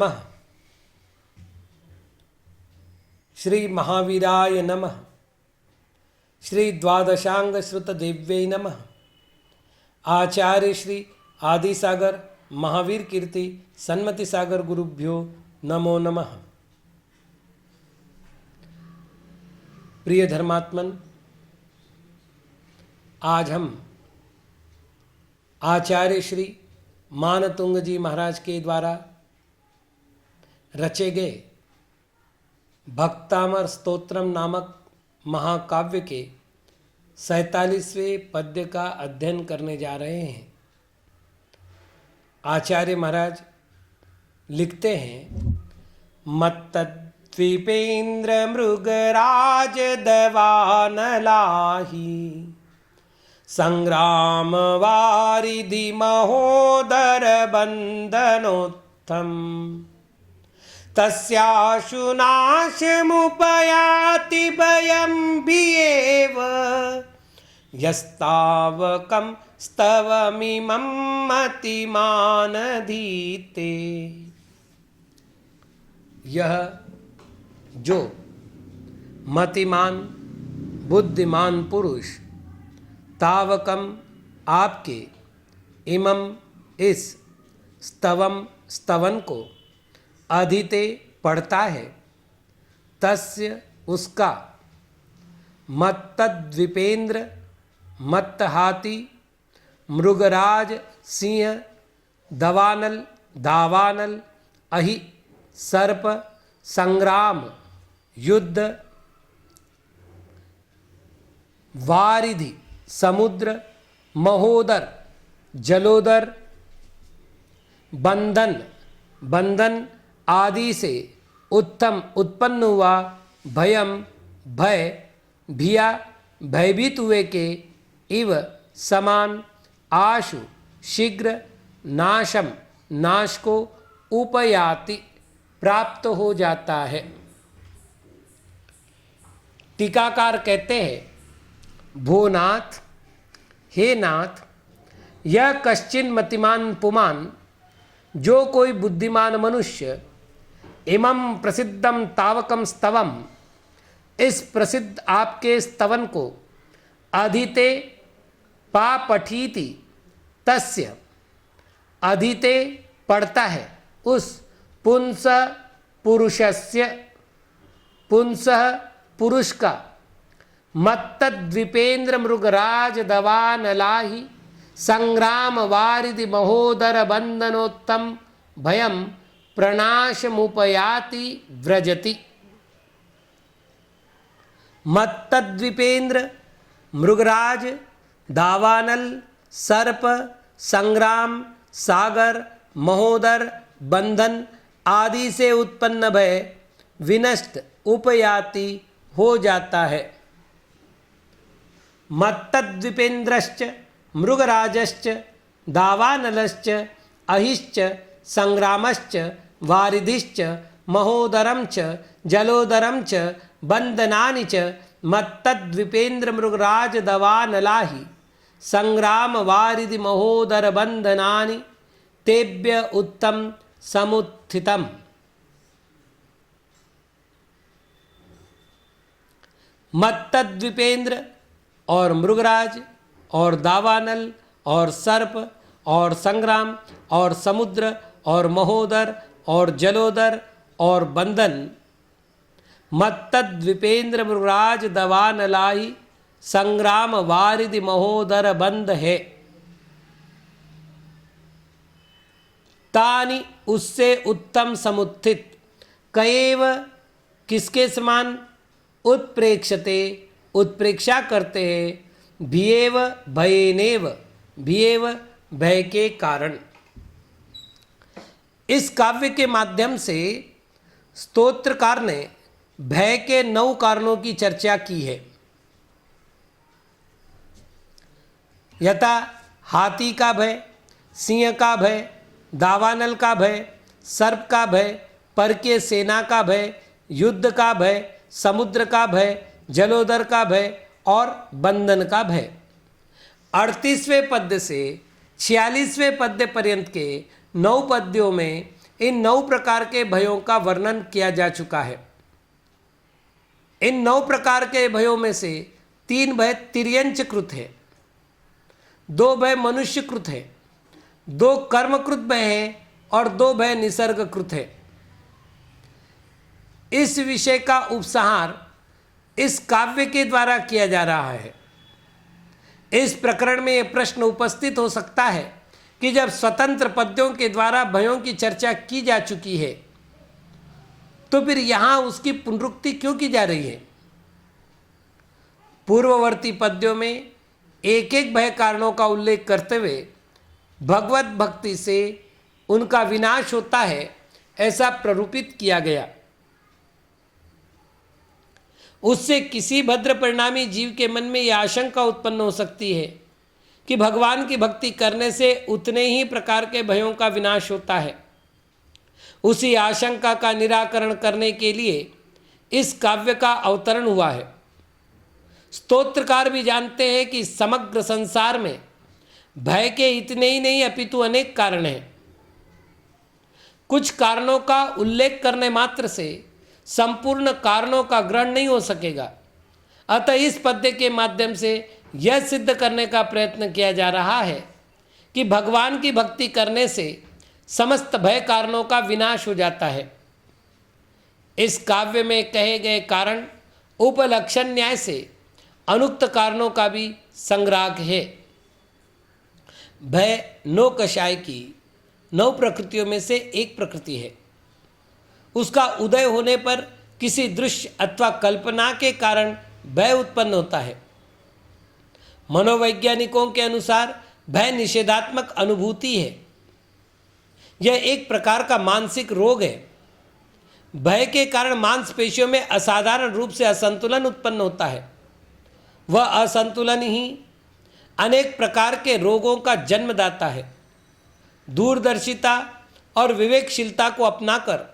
नमः। श्री महावीराय नमः। श्री द्वादशांग श्रुत देव्यै नमः। आचार्य श्री आदिसागर महावीर कीर्ति सन्मति सागर गुरुभ्यो नमो नमः। प्रिय धर्मात्मन, आज हम आचार्य श्री मानतुंग जी महाराज के द्वारा रचे गए भक्तामर स्तोत्रम नामक महाकाव्य के 47वें पद्य का अध्ययन करने जा रहे हैं। आचार्य महाराज लिखते हैं, मत्तद्वीपेन्द्र मृगराज दवानलाही संग्राम वारिधि महोदर बंदनोत्तम तस्याशु नाशमुपयाति भयं बिएव यस्तावकं स्तवमिमं मतिमानधीते। यह जो मतिमान बुद्धिमान पुरुष तावकम आपके इमम इस स्तवन को अधीते पढ़ता है, तस्य उसका मत्तद्वीपेन्द्र मत्त हाथी मृगराज सिंह दवानल दावानल अहि सर्प संग्राम युद्ध वारिधि समुद्र महोदर जलोदर बंधन आदि से उत्तम उत्पन्न हुआ भयम भय भिया भयभीत हुए के इव समान आशु शीघ्र नाशम नाश को उपयाति प्राप्त हो जाता है। टीकाकार कहते हैं, भोनाथ हे नाथ, यह कश्चिन मतिमान पुमान जो कोई बुद्धिमान मनुष्य इमं प्रसिद्धम तावकम स्तवम इस प्रसिद्ध आपके स्तवन को अधीते पापठीति तस्य अधीते पढ़ता है उस पुंस पुरुष का मत्तद्वीपेन्द्र मृगराज दवानलाहि संग्राम वारिधि महोदर बंदनोत्तम भयम प्रणाशमुपयाति व्रजति। मत्तद्वीपेन्द्र मृगराज दावानल सर्प संग्राम सागर महोदर बंधन आदि से उत्पन्न भय विनष्ट उपयाति हो जाता है। मत्तद्वीपेन्द्रश्च मृगराजश्च दावानलश्च अहिश्च संग्रामश्च वारिधिश्च महोदरं च जलोदरं च बंधनानि च मत्तद्वीपेन्द्र मृगराज दवानलाहि संग्राम वारिधि महोदर बंधनानि तेभ्य उत्तम समुत्थितम। मत्तद्वीपेन्द्र और मृगराज और दावानल और सर्प और संग्राम और समुद्र और महोदर और जलोदर और बंधन मत्तद्वीपेन्द्र मृगराज दवानलाहि संग्राम वारिधि महोदर बंध है। तानि उससे उत्तम समुत्थित कएव किसके समान उत्प्रेक्षते उत्प्रेक्षा करते हैं भिएव भयेनेव भिएव भय के कारण। इस काव्य के माध्यम से स्तोत्रकार ने भय के 9 कारणों की चर्चा की है। यथा हाथी का भय, सिंह का भय, दावानल का भय, सर्प का भय, पर के सेना का भय, युद्ध का भय, समुद्र का भय, जलोदर का भय और बंधन का भय। 38वें पद्य से 46वें पद्य पर्यंत के 9 पद्यों में इन 9 प्रकार के भयों का वर्णन किया जा चुका है। इन 9 प्रकार के भयों में से 3 भय तिर्यंचकृत है, 2 भय मनुष्यकृत है, 2 कर्मकृत भय है और 2 भय निसर्गकृत है। इस विषय का उपसंहार इस काव्य के द्वारा किया जा रहा है। इस प्रकरण में यह प्रश्न उपस्थित हो सकता है कि जब स्वतंत्र पद्यों के द्वारा भयों की चर्चा की जा चुकी है तो फिर यहाँ उसकी पुनरुक्ति क्यों की जा रही है। पूर्ववर्ती पद्यों में एक एक भय कारणों का उल्लेख करते हुए भगवत भक्ति से उनका विनाश होता है ऐसा प्ररूपित किया गया। उससे किसी भद्र परिणामी जीव के मन में यह आशंका उत्पन्न हो सकती है कि भगवान की भक्ति करने से उतने ही प्रकार के भयों का विनाश होता है। उसी आशंका का निराकरण करने के लिए इस काव्य का अवतरण हुआ है। स्तोत्रकार भी जानते हैं कि समग्र संसार में भय के इतने ही नहीं अपितु अनेक कारण हैं। कुछ कारणों का उल्लेख करने मात्र से संपूर्ण कारणों का ग्रहण नहीं हो सकेगा। अतः इस पद्य के माध्यम से यह सिद्ध करने का प्रयत्न किया जा रहा है कि भगवान की भक्ति करने से समस्त भय कारणों का विनाश हो जाता है। इस काव्य में कहे गए कारण उपलक्षण न्याय से अनुक्त कारणों का भी संग्राहक है। भय 9 कषाय की 9 प्रकृतियों में से एक प्रकृति है। उसका उदय होने पर किसी दृश्य अथवा कल्पना के कारण भय उत्पन्न होता है। मनोवैज्ञानिकों के अनुसार भय निषेधात्मक अनुभूति है। यह एक प्रकार का मानसिक रोग है। भय के कारण मांसपेशियों में असाधारण रूप से असंतुलन उत्पन्न होता है। वह असंतुलन ही अनेक प्रकार के रोगों का जन्मदाता है। दूरदर्शिता और विवेकशीलता को अपनाकर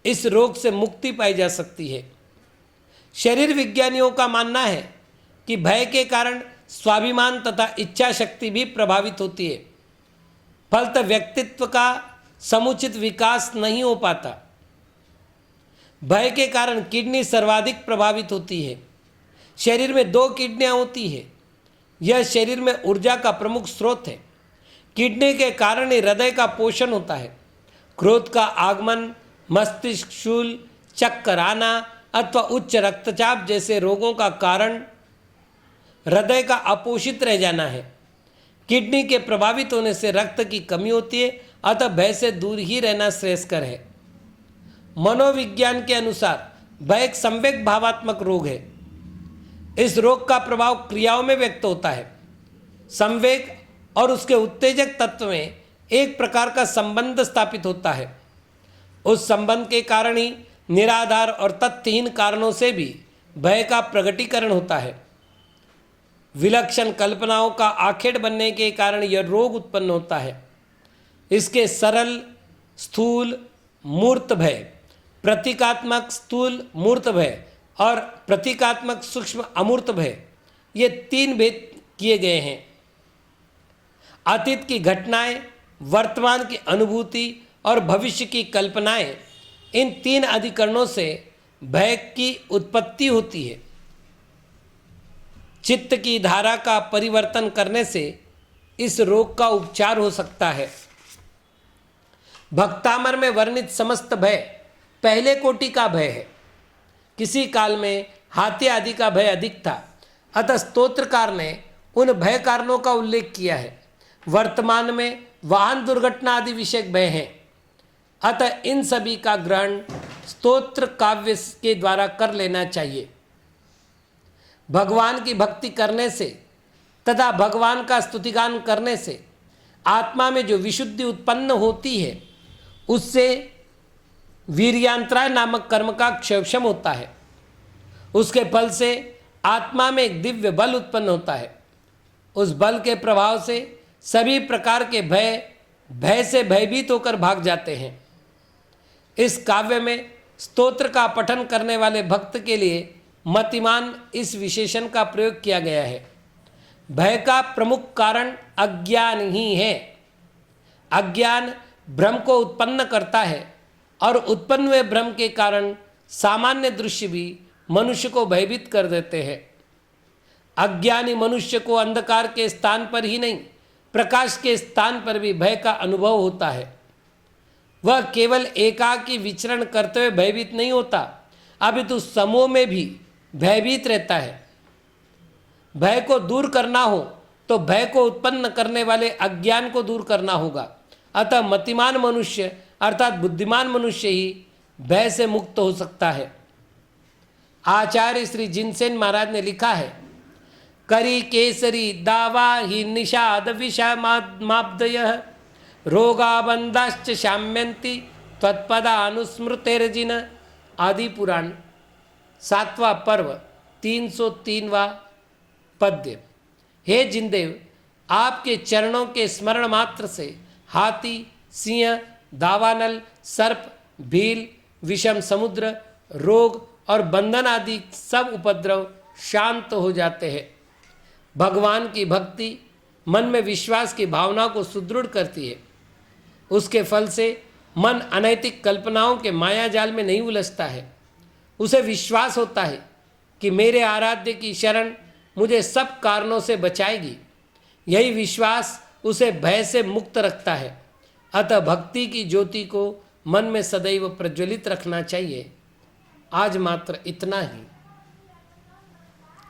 इस रोग से मुक्ति पाई जा सकती है। शरीर विज्ञानियों का मानना है कि भय के कारण स्वाभिमान तथा इच्छा शक्ति भी प्रभावित होती है। फलतः व्यक्तित्व का समुचित विकास नहीं हो पाता। भय के कारण किडनी सर्वाधिक प्रभावित होती है। शरीर में 2 किडनियां होती है। यह शरीर में ऊर्जा का प्रमुख स्रोत है। किडनी के कारण ही हृदय का पोषण होता है। क्रोध का आगमन, मस्तिष्क शूल, चक्कर आना अथवा उच्च रक्तचाप जैसे रोगों का कारण हृदय का अपोषित रह जाना है। किडनी के प्रभावित होने से रक्त की कमी होती है। अतः भय से दूर ही रहना श्रेयस्कर है। मनोविज्ञान के अनुसार भय एक संवेग भावात्मक रोग है। इस रोग का प्रभाव क्रियाओं में व्यक्त होता है। संवेग और उसके उत्तेजक तत्व में एक प्रकार का संबंध स्थापित होता है। उस संबंध के कारण ही निराधार और तथ्यहीन कारणों से भी भय का प्रकटीकरण होता है। विलक्षण कल्पनाओं का आखेड़ बनने के कारण यह रोग उत्पन्न होता है। इसके सरल स्थूल मूर्त भय, प्रतीकात्मक स्थूल मूर्त भय और प्रतीकात्मक सूक्ष्म अमूर्त भय, ये 3 भेद किए गए हैं। अतीत की घटनाएं, वर्तमान की अनुभूति और भविष्य की कल्पनाएं, इन 3 अधिकरणों से भय की उत्पत्ति होती है। चित्त की धारा का परिवर्तन करने से इस रोग का उपचार हो सकता है। भक्तामर में वर्णित समस्त भय पहले कोटि का भय है। किसी काल में हाथी आदि का भय अधिक था, अतः स्तोत्रकार ने उन भय कारणों का उल्लेख किया है। वर्तमान में वाहन दुर्घटना आदि विषयक भय हैं। अतः इन सभी का ग्रहण स्तोत्र काव्य के द्वारा कर लेना चाहिए। भगवान की भक्ति करने से तथा भगवान का स्तुतिगान करने से आत्मा में जो विशुद्धि उत्पन्न होती है उससे वीर्यांतराय नामक कर्म का क्षयक्षम होता है। उसके फल से आत्मा में एक दिव्य बल उत्पन्न होता है। उस बल के प्रभाव से सभी प्रकार के भय से भयभीत होकर भाग जाते हैं। इस काव्य में स्तोत्र का पठन करने वाले भक्त के लिए मतिमान इस विशेषण का प्रयोग किया गया है। भय का प्रमुख कारण अज्ञान ही है। अज्ञान भ्रम को उत्पन्न करता है और उत्पन्न हुए भ्रम के कारण सामान्य दृश्य भी मनुष्य को भयभीत कर देते हैं। अज्ञानी मनुष्य को अंधकार के स्थान पर ही नहीं, प्रकाश के स्थान पर भी भय का अनुभव होता है। वह केवल एकाकी विचरण करते हुए भयभीत नहीं होता, अपितु समूह में भी भयभीत रहता है। भय को दूर करना हो तो भय को उत्पन्न करने वाले अज्ञान को दूर करना होगा। अतः मतिमान मनुष्य अर्थात बुद्धिमान मनुष्य ही भय से मुक्त हो सकता है। आचार्य श्री जिनसेन महाराज ने लिखा है, करी केसरी दावा ही निषाद विषमाब्दयः रोगाबंधाश्च शाम्यन्ति त्वत्पदानुस्मृतिर्जिन। आदि पुराण 7वां पर्व 303वां पद्य। हे जिनदेव, आपके चरणों के स्मरण मात्र से हाथी, सिंह, दावानल, सर्प, भील, विषम समुद्र, रोग और बंधन आदि सब उपद्रव शांत हो जाते हैं। भगवान की भक्ति मन में विश्वास की भावना को सुदृढ़ करती है। उसके फल से मन अनैतिक कल्पनाओं के माया जाल में नहीं उलझता है। उसे विश्वास होता है कि मेरे आराध्य की शरण मुझे सब कारणों से बचाएगी। यही विश्वास उसे भय से मुक्त रखता है। अतः भक्ति की ज्योति को मन में सदैव प्रज्वलित रखना चाहिए। आज मात्र इतना ही।